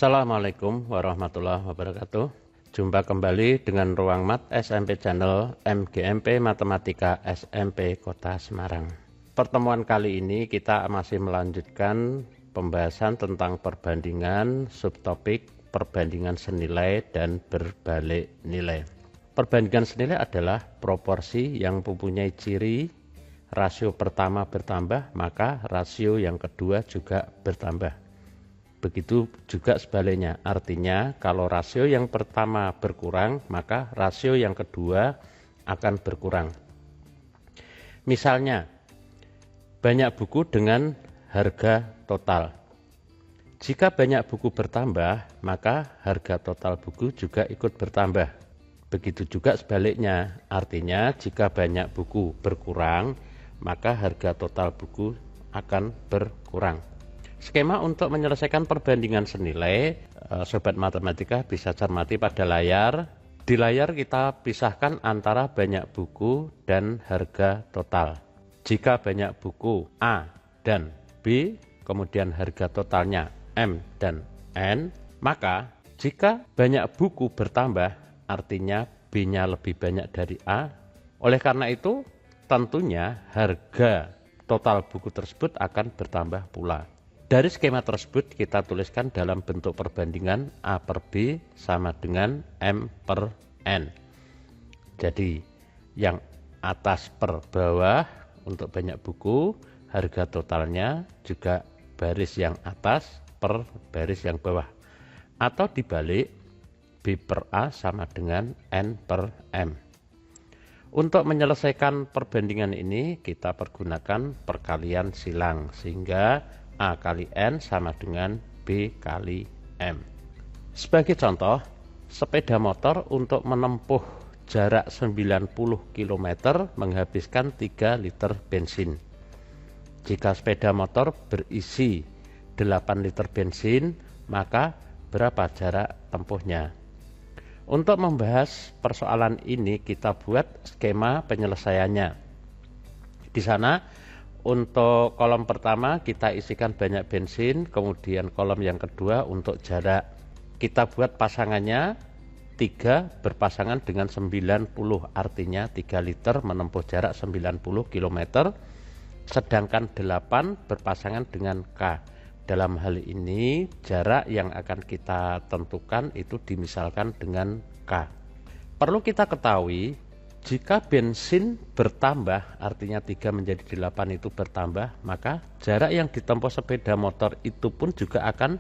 Assalamualaikum warahmatullahi wabarakatuh. Jumpa kembali dengan Ruang Mat SMP Channel MGMP Matematika SMP Kota Semarang. Pertemuan kali ini kita masih melanjutkan pembahasan tentang perbandingan subtopik perbandingan senilai dan berbalik nilai. Perbandingan senilai adalah proporsi yang mempunyai ciri rasio pertama bertambah, maka rasio yang kedua juga bertambah. Begitu juga sebaliknya, artinya kalau rasio yang pertama berkurang, maka rasio yang kedua akan berkurang. Misalnya, banyak buku dengan harga total. Jika banyak buku bertambah, maka harga total buku juga ikut bertambah. Begitu juga sebaliknya, artinya jika banyak buku berkurang, maka harga total buku akan berkurang. Skema untuk menyelesaikan perbandingan senilai, Sobat Matematika bisa cermati pada layar. Di layar kita pisahkan antara banyak buku dan harga total. Jika banyak buku A dan B, kemudian harga totalnya M dan N, maka jika banyak buku bertambah, artinya B-nya lebih banyak dari A. Oleh karena itu, tentunya harga total buku tersebut akan bertambah pula. Dari skema tersebut kita tuliskan dalam bentuk perbandingan A per B sama dengan M per N. Jadi yang atas per bawah untuk banyak buku, harga totalnya juga baris yang atas per baris yang bawah. Atau dibalik, B per A sama dengan N per M. Untuk menyelesaikan perbandingan ini kita pergunakan perkalian silang sehingga A kali N sama dengan B kali M. Sebagai contoh, sepeda motor untuk menempuh jarak 90 km menghabiskan 3 liter bensin. Jika sepeda motor berisi 8 liter bensin, maka berapa jarak tempuhnya? Untuk membahas persoalan ini kita buat skema penyelesaiannya. Di sana untuk kolom pertama kita isikan banyak bensin, kemudian kolom yang kedua untuk jarak. Kita buat pasangannya 3 berpasangan dengan 90, artinya 3 liter menempuh jarak 90 km, sedangkan 8 berpasangan dengan K. Dalam hal ini jarak yang akan kita tentukan itu dimisalkan dengan K. Perlu kita ketahui, jika bensin bertambah, artinya 3 menjadi 8 itu bertambah, maka jarak yang ditempuh sepeda motor itu pun juga akan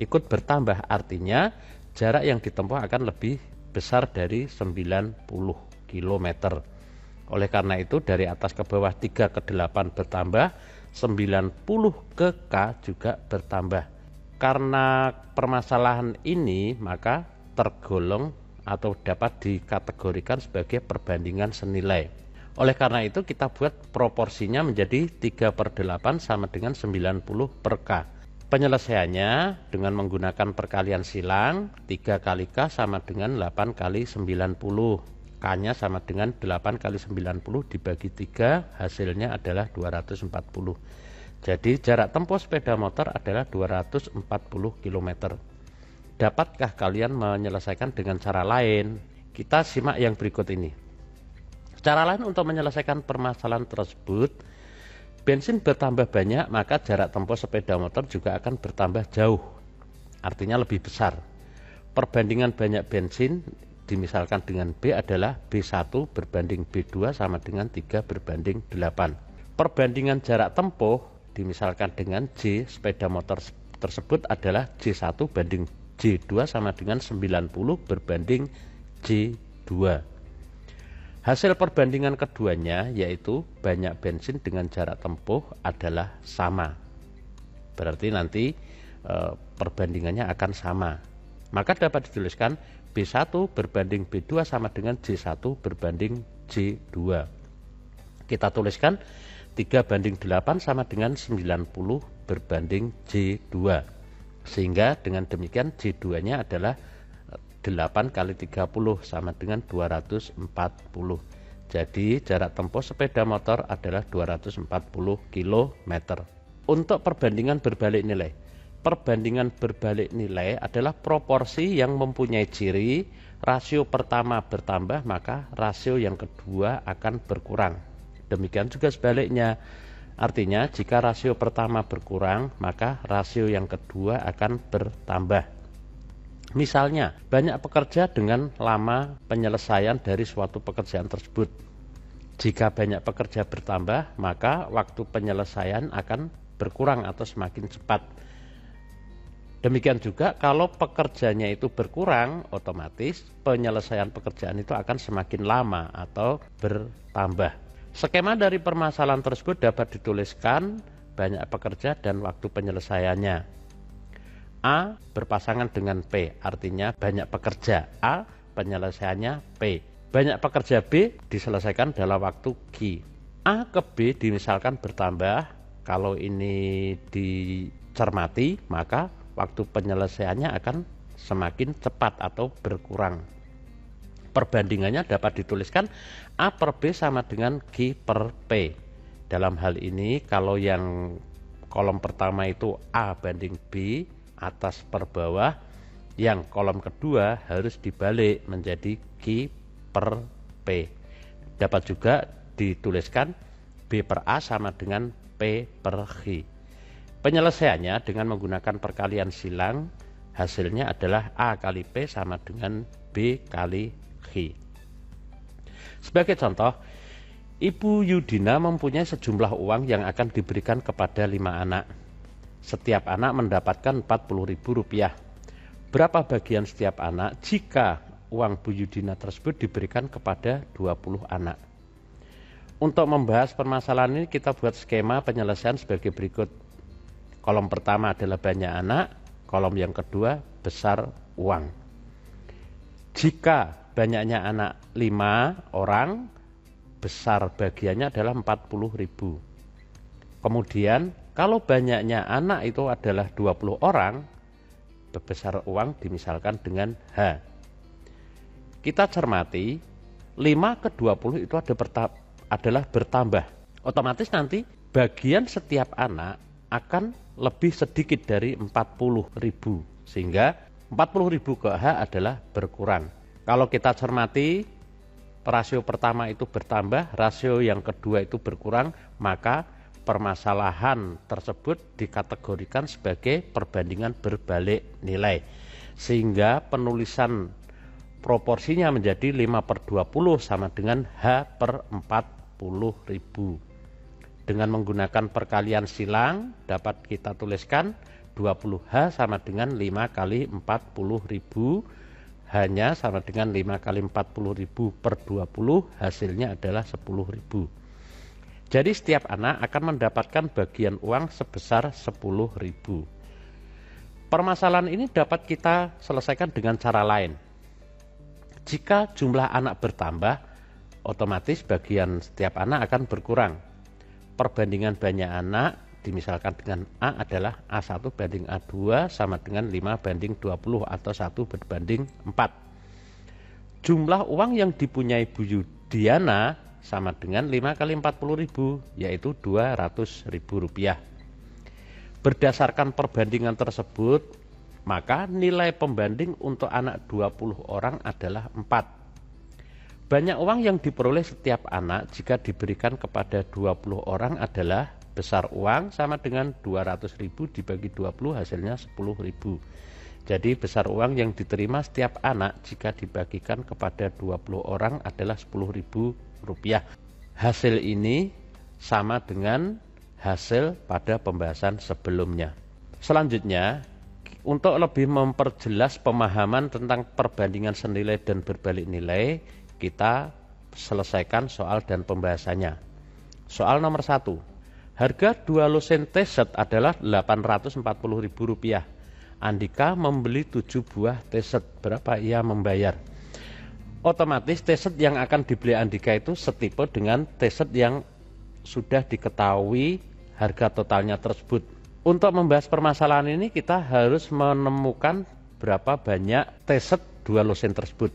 ikut bertambah. Artinya jarak yang ditempuh akan lebih besar dari 90 km. Oleh karena itu dari atas ke bawah 3 ke 8 bertambah, 90 ke K juga bertambah. Karena permasalahan ini maka tergolong atau dapat dikategorikan sebagai perbandingan senilai. Oleh karena itu kita buat proporsinya menjadi 3 per 8 sama dengan 90 per K. Penyelesaiannya dengan menggunakan perkalian silang, 3 kali K sama dengan 8 kali 90. K-nya sama dengan 8 kali 90 dibagi 3, hasilnya adalah 240. Jadi jarak tempuh sepeda motor adalah 240 km. Dapatkah kalian menyelesaikan dengan cara lain? Kita simak yang berikut ini. Cara lain untuk menyelesaikan permasalahan tersebut, bensin bertambah banyak, maka jarak tempuh sepeda motor juga akan bertambah jauh, artinya lebih besar. Perbandingan banyak bensin dimisalkan dengan B adalah B1 berbanding B2 sama dengan 3 berbanding 8. Perbandingan jarak tempuh dimisalkan dengan J sepeda motor tersebut adalah J1 banding J2 sama dengan 90 berbanding J2. Hasil perbandingan keduanya yaitu banyak bensin dengan jarak tempuh adalah sama. Berarti nanti perbandingannya akan sama. Maka dapat dituliskan B1 berbanding B2 sama dengan J1 berbanding J2. Kita tuliskan 3 banding 8 sama dengan 90 berbanding J2. Sehingga dengan demikian J2-nya adalah 8 kali 30 sama dengan 240. Jadi jarak tempuh sepeda motor adalah 240 km. Untuk perbandingan berbalik nilai, Perbandingan berbalik nilai adalah proporsi yang mempunyai ciri rasio pertama bertambah maka rasio yang kedua akan berkurang. Demikian juga sebaliknya. Artinya jika rasio pertama berkurang maka rasio yang kedua akan bertambah. Misalnya, banyak pekerja dengan lama penyelesaian dari suatu pekerjaan tersebut. Jika banyak pekerja bertambah, maka waktu penyelesaian akan berkurang atau semakin cepat. Demikian juga kalau pekerjanya itu berkurang, otomatis penyelesaian pekerjaan itu akan semakin lama atau bertambah. Skema dari permasalahan tersebut dapat dituliskan banyak pekerja dan waktu penyelesaiannya. A berpasangan dengan P, artinya banyak pekerja. A penyelesaiannya P. Banyak pekerja B diselesaikan dalam waktu Q. A ke B dimisalkan bertambah, kalau ini dicermati maka waktu penyelesaiannya akan semakin cepat atau berkurang. Perbandingannya dapat dituliskan A per B sama dengan Q per P. Dalam hal ini kalau yang kolom pertama itu A banding B, atas per bawah, yang kolom kedua harus dibalik menjadi Q per P. Dapat juga dituliskan B per A sama dengan P per Q. Penyelesaiannya dengan menggunakan perkalian silang, hasilnya adalah A kali P sama dengan B kali Q. Sebagai contoh, Ibu Yudina mempunyai sejumlah uang yang akan diberikan kepada 5 anak. Setiap anak mendapatkan Rp40.000. Berapa bagian setiap anak jika uang Bu Yudina tersebut diberikan kepada 20 anak? Untuk membahas permasalahan ini kita buat skema penyelesaian sebagai berikut. Kolom pertama adalah banyak anak, kolom yang kedua besar uang. Jika banyaknya anak 5 orang, besar bagiannya adalah 40.000. Kemudian kalau banyaknya anak itu adalah 20 orang, besar uang dimisalkan dengan H. Kita cermati 5 ke 20 itu adalah bertambah. Otomatis nanti bagian setiap anak akan lebih sedikit dari 40.000, sehingga 40.000 ke H adalah berkurang. Kalau kita cermati rasio pertama itu bertambah, rasio yang kedua itu berkurang, maka permasalahan tersebut dikategorikan sebagai perbandingan berbalik nilai, sehingga penulisan proporsinya menjadi 5 per 20 sama dengan H per 40.000. Dengan menggunakan perkalian silang dapat kita tuliskan 20H sama dengan 5 kali 40.000, hanya sama dengan 5 kali 40.000 per 20, hasilnya adalah 10.000. Jadi setiap anak akan mendapatkan bagian uang sebesar 10.000. Permasalahan ini dapat kita selesaikan dengan cara lain. Jika jumlah anak bertambah, otomatis bagian setiap anak akan berkurang. Perbandingan banyak anak dimisalkan dengan A adalah A1 banding A2 sama dengan 5 banding 20 atau 1 berbanding 4. Jumlah uang yang dipunyai Bu Yudiana sama dengan 5 kali 40.000, yaitu Rp200.000. Berdasarkan perbandingan tersebut, maka nilai pembanding untuk anak 20 orang adalah 4. Banyak uang yang diperoleh setiap anak jika diberikan kepada 20 orang adalah besar uang sama dengan 200.000 dibagi 20 hasilnya 10.000. Jadi besar uang yang diterima setiap anak jika dibagikan kepada 20 orang adalah Rp10.000. Hasil ini sama dengan hasil pada pembahasan sebelumnya. Selanjutnya, untuk lebih memperjelas pemahaman tentang perbandingan senilai dan berbalik nilai, kita selesaikan soal dan pembahasannya. Soal nomor 1. Harga 2 lusin T-shirt adalah Rp840.000. Andika membeli 7 buah T-shirt. Berapa ia membayar? Otomatis T-shirt yang akan dibeli Andika itu setipe dengan T-shirt yang sudah diketahui harga totalnya tersebut. Untuk membahas permasalahan ini kita harus menemukan berapa banyak T-shirt 2 lusin tersebut.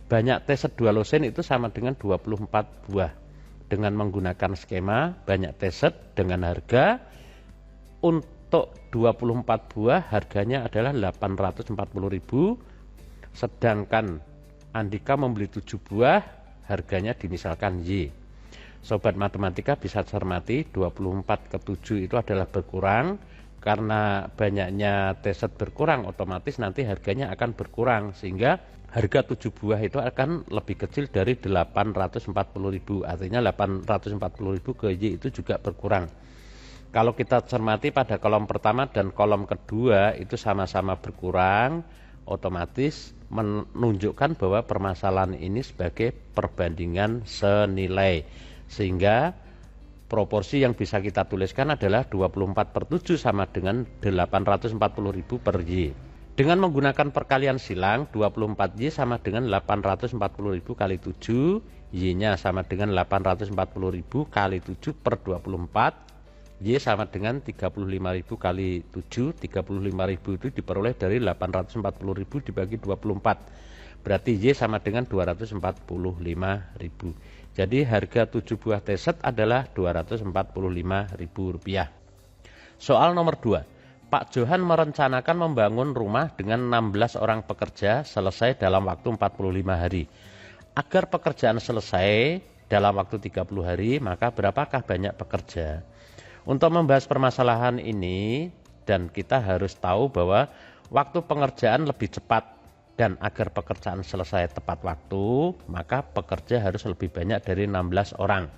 Banyak T-shirt 2 lusin itu sama dengan 24 buah. Dengan menggunakan skema banyak T-shirt dengan harga untuk 24 buah harganya adalah 840.000, sedangkan Andika membeli 7 buah harganya dimisalkan Y. Sobat matematika bisa cermati 24 ke 7 itu adalah berkurang. Karena banyaknya T-set berkurang, otomatis nanti harganya akan berkurang, sehingga harga 7 buah itu akan lebih kecil dari 840.000. Artinya 840.000 ke Y itu juga berkurang. Kalau kita cermati pada kolom pertama dan kolom kedua itu sama-sama berkurang, otomatis menunjukkan bahwa permasalahan ini sebagai perbandingan senilai, sehingga proporsi yang bisa kita tuliskan adalah 24 per 7 sama dengan 840.000 per Y. Dengan menggunakan perkalian silang, 24Y sama dengan 840.000 kali 7, Y-nya sama dengan 840.000 kali 7 per 24, Y sama dengan 35.000 kali 7, 35.000 itu diperoleh dari 840.000 dibagi 24. Berarti Y sama dengan 245.000. Jadi harga 7 buah T-set adalah Rp245.000. Soal nomor 2. Pak Johan merencanakan membangun rumah dengan 16 orang pekerja selesai dalam waktu 45 hari. Agar pekerjaan selesai dalam waktu 30 hari, maka berapakah banyak pekerja? Untuk membahas permasalahan ini, dan kita harus tahu bahwa waktu pengerjaan lebih cepat, dan agar pekerjaan selesai tepat waktu, maka pekerja harus lebih banyak dari 16 orang,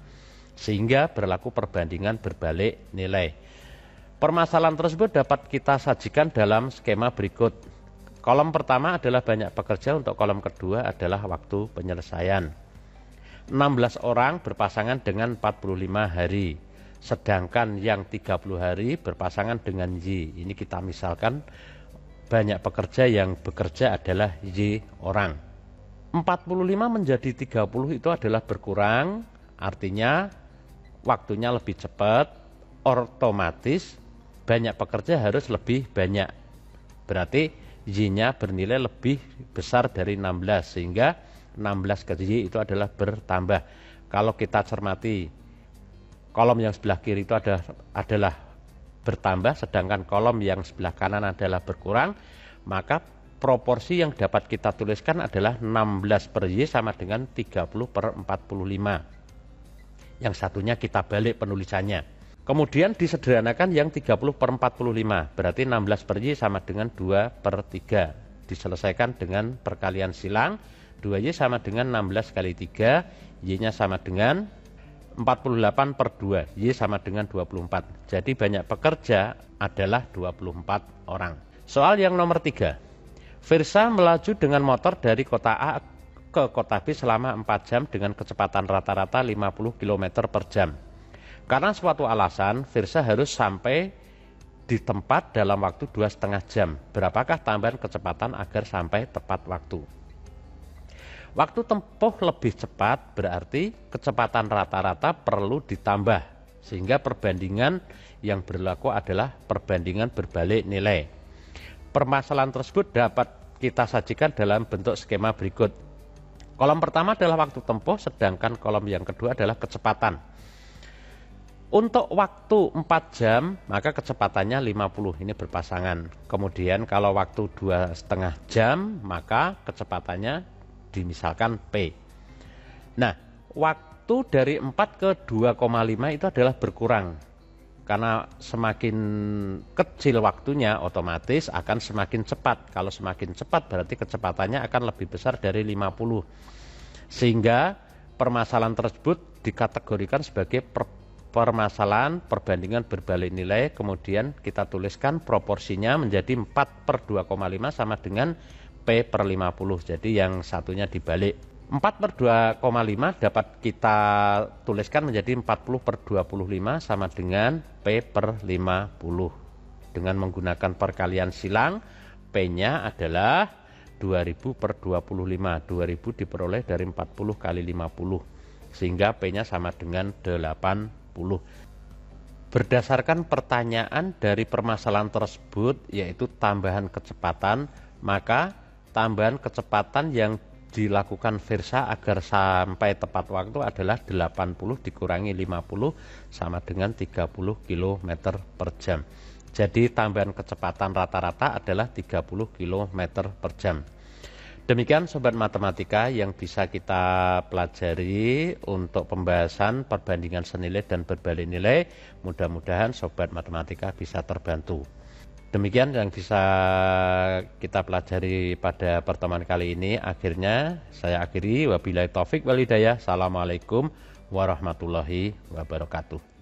sehingga berlaku perbandingan berbalik nilai. Permasalahan tersebut dapat kita sajikan dalam skema berikut. Kolom pertama adalah banyak pekerja, untuk kolom kedua adalah waktu penyelesaian. 16 orang berpasangan dengan 45 hari. Sedangkan yang 30 hari berpasangan dengan Y. Ini kita misalkan banyak pekerja yang bekerja adalah Y orang. 45 menjadi 30 itu adalah berkurang, artinya waktunya lebih cepat, otomatis banyak pekerja harus lebih banyak. Berarti Y-nya bernilai lebih besar dari 16, sehingga 16 ke Y itu adalah bertambah. Kalau kita cermati, kolom yang sebelah kiri itu adalah bertambah, sedangkan kolom yang sebelah kanan adalah berkurang, maka proporsi yang dapat kita tuliskan adalah 16 per Y sama dengan 30 per 45. Yang satunya kita balik penulisannya. Kemudian disederhanakan yang 30 per 45, berarti 16 per Y sama dengan 2 per 3. Diselesaikan dengan perkalian silang, 2Y sama dengan 16 kali 3, Y-nya sama dengan 48 per 2, Y sama dengan 24. Jadi banyak pekerja adalah 24 orang. Soal yang nomor 3. Firsa melaju dengan motor dari kota A ke kota B selama 4 jam dengan kecepatan rata-rata 50 km per jam. Karena suatu alasan, Firsa harus sampai di tempat dalam waktu 2,5 jam. Berapakah tambahan kecepatan agar sampai tepat waktu? Waktu tempuh lebih cepat berarti kecepatan rata-rata perlu ditambah, sehingga perbandingan yang berlaku adalah perbandingan berbalik nilai. Permasalahan tersebut dapat kita sajikan dalam bentuk skema berikut. Kolom pertama adalah waktu tempuh, sedangkan kolom yang kedua adalah kecepatan. Untuk waktu 4 jam, maka kecepatannya 50, ini berpasangan. Kemudian kalau waktu 2,5 jam, maka kecepatannya dimisalkan P. Nah, waktu dari 4 ke 2,5 itu adalah berkurang. Karena semakin kecil waktunya, otomatis akan semakin cepat. Kalau semakin cepat berarti kecepatannya akan lebih besar dari 50. Sehingga permasalahan tersebut dikategorikan sebagai permasalahan perbandingan berbalik nilai. Kemudian kita tuliskan proporsinya menjadi 4 per 2,5 sama dengan P per 50. Jadi yang satunya dibalik. 4 per 2,5 dapat kita tuliskan menjadi 40 per 25 sama dengan P per 50. Dengan menggunakan perkalian silang, P-nya adalah 2000 per 25. 2000 diperoleh dari 40 kali 50. Sehingga P-nya sama dengan 80. Berdasarkan pertanyaan dari permasalahan tersebut, yaitu tambahan kecepatan, maka tambahan kecepatan yang dilakukan Firsa agar sampai tepat waktu adalah 80 dikurangi 50 sama dengan 30 km per jam. Jadi tambahan kecepatan rata-rata adalah 30 km per jam. Demikian Sobat Matematika yang bisa kita pelajari untuk pembahasan perbandingan senilai dan berbalik nilai. Mudah-mudahan Sobat Matematika bisa terbantu. Demikian yang bisa kita pelajari pada pertemuan kali ini. Akhirnya saya akhiri. Wabillahi taufik wal hidayah. Assalamualaikum warahmatullahi wabarakatuh.